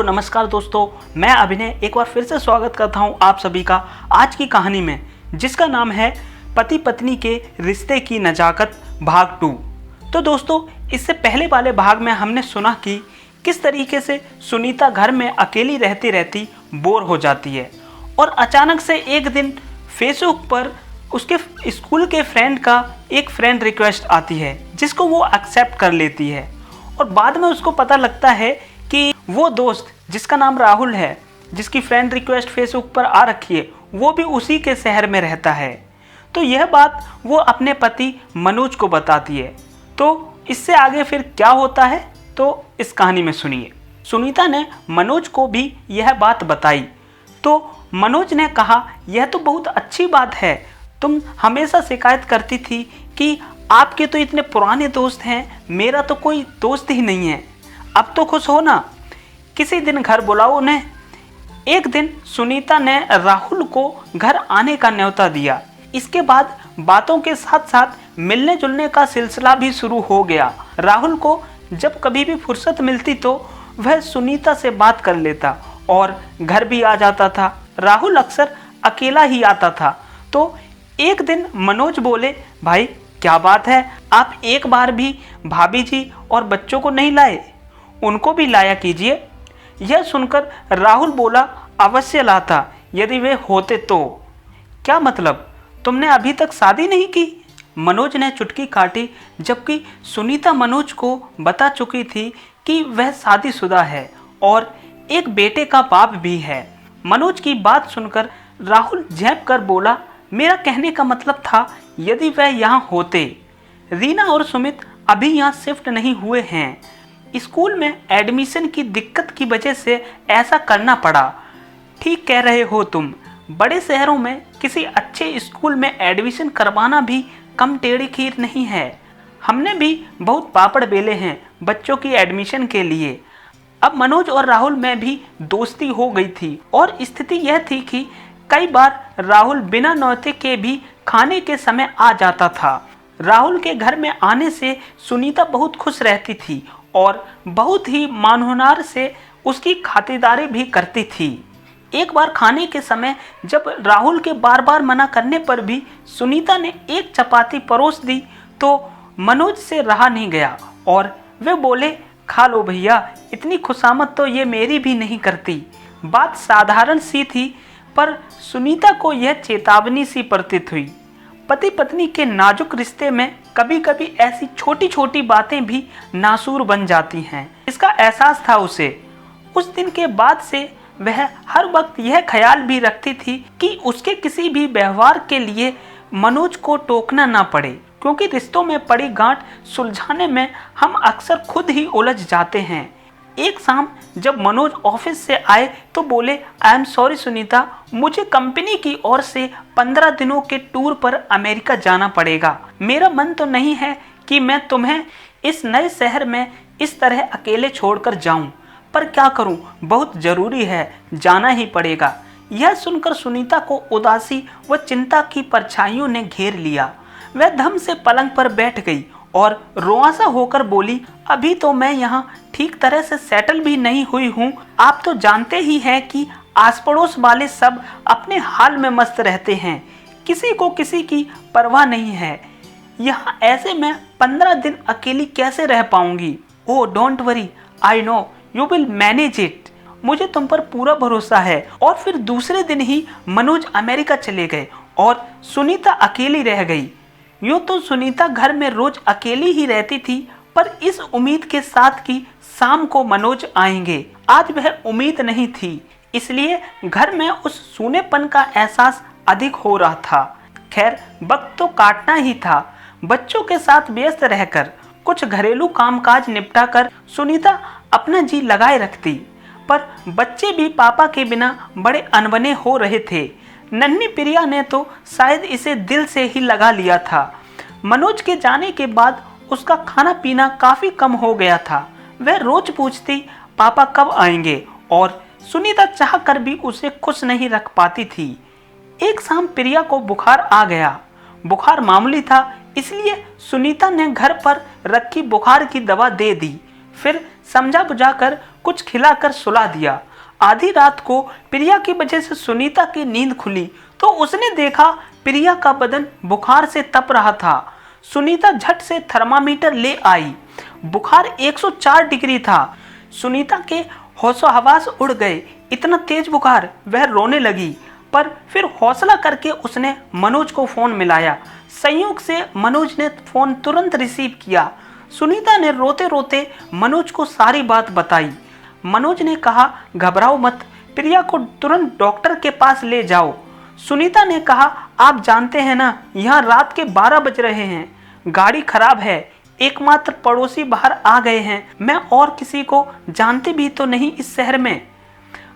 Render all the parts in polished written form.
नमस्कार दोस्तों, मैं अभिनय एक बार फिर से स्वागत करता हूं आप सभी का आज की कहानी में, जिसका नाम है पति पत्नी के रिश्ते की नजाकत भाग 2। तो दोस्तों, इससे पहले वाले भाग में हमने सुना कि किस तरीके से सुनीता घर में अकेली रहती रहती बोर हो जाती है और अचानक से एक दिन फेसबुक पर उसके स्कूल के फ्रेंड का एक फ्रेंड रिक्वेस्ट आती है, जिसको वो एक्सेप्ट कर लेती है। और बाद में उसको पता लगता है कि वो दोस्त जिसका नाम राहुल है, जिसकी फ्रेंड रिक्वेस्ट फेसबुक पर आ रखी है, वो भी उसी के शहर में रहता है। तो यह बात वो अपने पति मनोज को बताती है। तो इससे आगे फिर क्या होता है तो इस कहानी में सुनिए। सुनीता ने मनोज को भी यह बात बताई तो मनोज ने कहा, यह तो बहुत अच्छी बात है, तुम हमेशा शिकायत करती थी कि आपके तो इतने पुराने दोस्त हैं, मेरा तो कोई दोस्त ही नहीं है, अब तो खुश हो ना, किसी दिन घर बुलाओ उन्हें। एक दिन सुनीता ने राहुल को घर आने का न्योता दिया। इसके बाद बातों के साथ साथ मिलने जुलने का सिलसिला भी शुरू हो गया। राहुल को जब कभी भी फुर्सत मिलती तो वह सुनीता से बात कर लेता और घर भी आ जाता था। राहुल अक्सर अकेला ही आता था। तो एक दिन मनोज बोले, भाई क्या बात है, आप एक बार भी भाभी जी और बच्चों को नहीं लाए, उनको भी लाया कीजिए। यह सुनकर राहुल बोला, अवश्य लाता यदि वे होते तो। क्या मतलब, तुमने अभी तक शादी नहीं की? मनोज ने चुटकी काटी, जबकि सुनीता मनोज को बता चुकी थी कि वह शादीशुदा है और एक बेटे का बाप भी है। मनोज की बात सुनकर राहुल झेप कर बोला, मेरा कहने का मतलब था यदि वह यहाँ होते। रीना और सुमित अभी यहाँ शिफ्ट नहीं हुए हैं, स्कूल में एडमिशन की दिक्कत की वजह से ऐसा करना पड़ा। ठीक कह रहे हो तुम, बड़े शहरों में किसी अच्छे स्कूल में एडमिशन करवाना भी कम टेढ़ी खीर नहीं है। हमने भी बहुत पापड़ बेले हैं बच्चों की एडमिशन के लिए। अब मनोज और राहुल में भी दोस्ती हो गई थी और स्थिति यह थी कि कई बार राहुल बिना न्योते के भी खाने के समय आ जाता था। राहुल के घर में आने से सुनीता बहुत खुश रहती थी और बहुत ही मानहोनार से उसकी खातिरदारी भी करती थी। एक बार खाने के समय जब राहुल के बार बार मना करने पर भी सुनीता ने एक चपाती परोस दी तो मनोज से रहा नहीं गया और वे बोले, खा लो भैया, इतनी खुशामद तो ये मेरी भी नहीं करती। बात साधारण सी थी पर सुनीता को यह चेतावनी सी प्रतीत हुई। पति पत्नी के नाजुक रिश्ते में कभी कभी ऐसी छोटी छोटी बातें भी नासूर बन जाती हैं, इसका एहसास था उसे। उस दिन के बाद से वह हर वक्त यह ख्याल भी रखती थी कि उसके किसी भी व्यवहार के लिए मनोज को टोकना ना पड़े, क्योंकि रिश्तों में पड़ी गांठ सुलझाने में हम अक्सर खुद ही उलझ जाते हैं। एक शाम जब मनोज ऑफिस से आए तो बोले, आई एम सॉरी सुनीता, मुझे कंपनी की ओर से 15 दिनों के टूर पर अमेरिका जाना पड़ेगा। मेरा मन तो नहीं है कि मैं तुम्हें इस नए शहर में इस तरह अकेले छोड़कर जाऊं, पर क्या करूं, बहुत जरूरी है, जाना ही पड़ेगा। यह सुनकर सुनीता को उदासी व चिंता की परछाइयों ने घेर लिया। वह धम से पलंग पर बैठ गई और रुआंसा होकर बोली, अभी तो मैं यहाँ ठीक तरह से सेटल भी नहीं हुई हूँ। आप तो जानते ही हैं कि आस पड़ोस वाले सब अपने हाल में मस्त रहते हैं, किसी को किसी की परवाह नहीं है। यहाँ ऐसे में 15 दिन अकेली कैसे रह पाऊंगी? Oh don't worry, I know you will manage it, मुझे तुम पर पूरा भरोसा है। और फिर दूसरे दिन ही मनोज अमेरिका चले गए और सुनीता अकेली रह गई। यूँ तो सुनीता घर में रोज अकेली ही रहती थी, पर इस उम्मीद के साथ कि शाम को मनोज आएंगे। आज वह उम्मीद नहीं थी, इसलिए घर में उस सूनेपन का एहसास अधिक हो रहा था। खैर, वक्त तो काटना ही था। बच्चों के साथ व्यस्त रहकर कुछ घरेलू कामकाज निपटाकर सुनीता अपना जी लगाए रखती, पर बच्चे भी पापा के बिना बड़े अनबने हो रहे थे। नन्ही प्रिया ने तो शायद इसे दिल से ही लगा लिया था। मनोज के जाने के बाद उसका खाना पीना काफी कम हो गया था। वह रोज पूछती, पापा कब आएंगे, और सुनीता चाह कर भी उसे खुश नहीं रख पाती थी। एक शाम प्रिया को बुखार आ गया। बुखार मामूली था, इसलिए सुनीता ने घर पर रखी बुखार की दवा दे दी। फिर समझा बुझाकर कुछ खिलाकर सुला दिया। आधी रात को प्रिया की वजह से सुनीता की नींद खुली तो उसने देखा प्रिया का बदन बुखार से तप रहा था। सुनीता झट से थर्मामीटर ले आई। बुखार 104 डिग्री था। सुनीता के होशो हवास उड़ गए। इतना तेज बुखार, वह रोने लगी, पर फिर हौसला करके उसने मनोज को फोन मिलाया। संयोग से मनोज ने फोन तुरंत रिसीव किया। सुनीता ने रोते रोते मनोज को सारी बात बताई। मनोज ने कहा, घबराओ मत, प्रिया को तुरंत डॉक्टर के पास ले जाओ। सुनीता ने कहा, आप जानते हैं ना, यहाँ रात के 12 बज रहे हैं, गाड़ी खराब है, एकमात्र पड़ोसी बाहर आ गए हैं, मैं और किसी को जानती भी तो नहीं इस शहर में।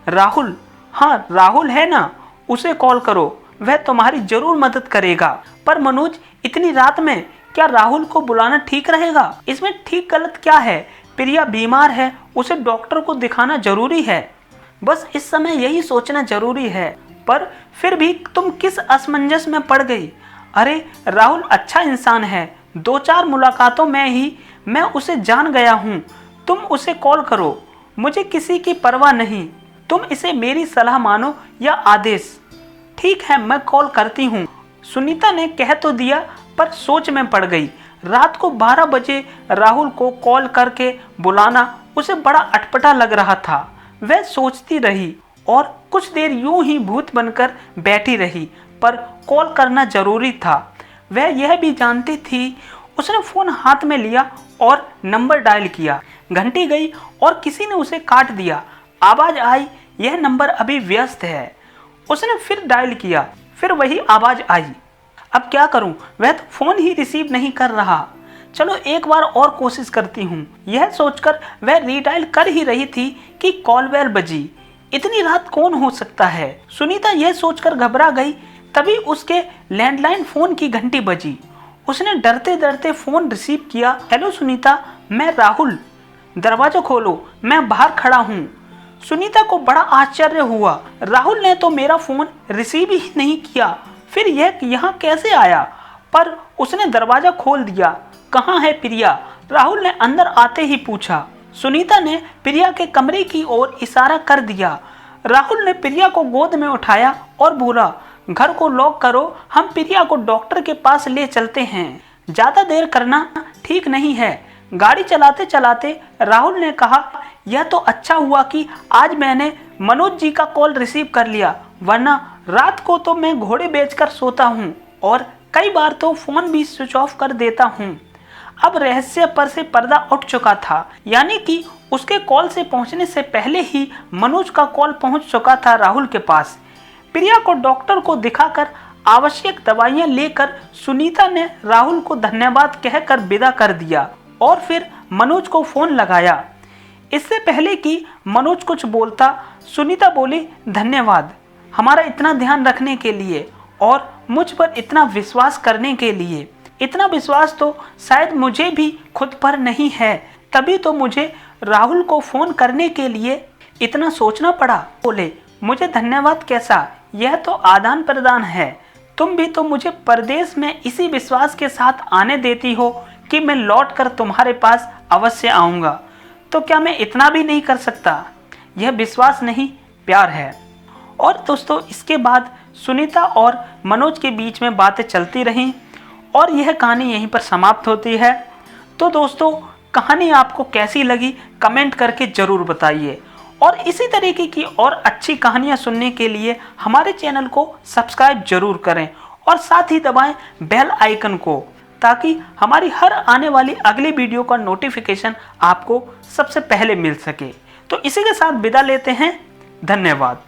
राहुल, हाँ राहुल है ना, उसे कॉल करो, वह तुम्हारी जरूर मदद करेगा। पर मनोज, इतनी रात में क्या राहुल को बुलाना ठीक रहेगा? इसमें ठीक गलत क्या है? प्रिया बीमार है, उसे डॉक्टर को दिखाना जरूरी है। बस इस समय यही सोचना जरूरी है। पर फिर भी तुम किस असमंजस में पड़ गई? अरे राहुल अच्छा इंसान है, 2-4 मुलाकातों में ही मैं उसे जान गया हूँ। तुम उसे कॉल करो, मुझे किसी की परवाह नहीं। तुम इसे मेरी सलाह मानो या आदेश। ठीक है, मैं कॉल करती हूँ। सुनीता ने कह तो दिया, पर सोच में पड़ गई। रात को 12 बजे राहुल को कॉल करके बुलाना उसे बड़ा अटपटा लग रहा था। वह सोचती रही और कुछ देर यूं ही भूत बनकर बैठी रही, पर कॉल करना जरूरी था। वह यह भी जानती थी। उसने फोन हाथ में लिया और नंबर डायल किया। घंटी गई और किसी ने उसे काट दिया। आवाज आई, यह नंबर अभी व्यस्त है। उसने फिर डायल किया, फिर वही आवाज आई। अब क्या करूं, वह तो फोन ही रिसीव नहीं कर रहा। चलो एक बार और कोशिश करती हूँ। यह सोचकर वह रीडायल कर ही रही थी कि कॉल बेल बजी। इतनी रात कौन हो सकता है? सुनीता यह सोचकर घबरा गई। तभी उसके लैंडलाइन फोन की घंटी बजी। उसने डरते डरते फोन रिसीव किया। हेलो सुनीता, मैं राहुल, दरवाजा खोलो, मैं बाहर खड़ा हूँ। सुनीता को बड़ा आश्चर्य हुआ। राहुल ने तो मेरा फोन रिसीव ही नहीं किया, फिर यह यहाँ कैसे आया? पर उसने दरवाजा खोल दिया। कहाँ है प्रिया? राहुल ने अंदर आते ही पूछा। सुनीता ने प्रिया के कमरे की ओर इशारा कर दिया। राहुल ने प्रिया को गोद में उठाया और बोला, घर को लॉक करो, हम प्रिया को डॉक्टर के पास ले चलते हैं। ज्यादा देर करना ठीक नहीं है। गाड़ी चलाते चलाते राहुल ने कहा, यह तो अच्छा हुआ कि आज मैंने मनोज जी का कॉल रिसीव कर लिया, वरना रात को तो मैं घोड़े बेचकर सोता हूँ और कई बार तो फोन भी स्विच ऑफ कर देता हूँ। अब रहस्य पर से पर्दा उठ चुका था, यानी कि उसके कॉल से पहुंचने से पहले ही मनोज का कॉल पहुंच चुका था राहुल के पास। प्रिया को डॉक्टर को दिखाकर आवश्यक दवाइयां लेकर सुनीता ने राहुल को धन्यवाद कहकर विदा कर दिया और फिर मनोज को फोन लगाया। इससे पहले कि मनोज कुछ बोलता, सुनीता बोली, धन्यवाद हमारा इतना ध्यान रखने के लिए और मुझ पर इतना विश्वास करने के लिए। इतना विश्वास तो शायद मुझे भी खुद पर नहीं है, तभी तो मुझे राहुल को फोन करने के लिए इतना सोचना पड़ा। बोले, मुझे धन्यवाद कैसा, यह तो आदान प्रदान है। तुम भी तो मुझे परदेश में इसी विश्वास के साथ आने देती हो कि मैं लौट कर तुम्हारे पास अवश्य आऊँगा। तो क्या मैं इतना भी नहीं कर सकता? यह विश्वास नहीं, प्यार है। और दोस्तों, इसके बाद सुनीता और मनोज के बीच में बातें चलती रहीं और यह कहानी यहीं पर समाप्त होती है। तो दोस्तों, कहानी आपको कैसी लगी कमेंट करके ज़रूर बताइए और इसी तरीके की और अच्छी कहानियाँ सुनने के लिए हमारे चैनल को सब्सक्राइब जरूर करें और साथ ही दबाएं बेल आइकन को, ताकि हमारी हर आने वाली अगली वीडियो का नोटिफिकेशन आपको सबसे पहले मिल सके। तो इसी के साथ विदा लेते हैं। धन्यवाद।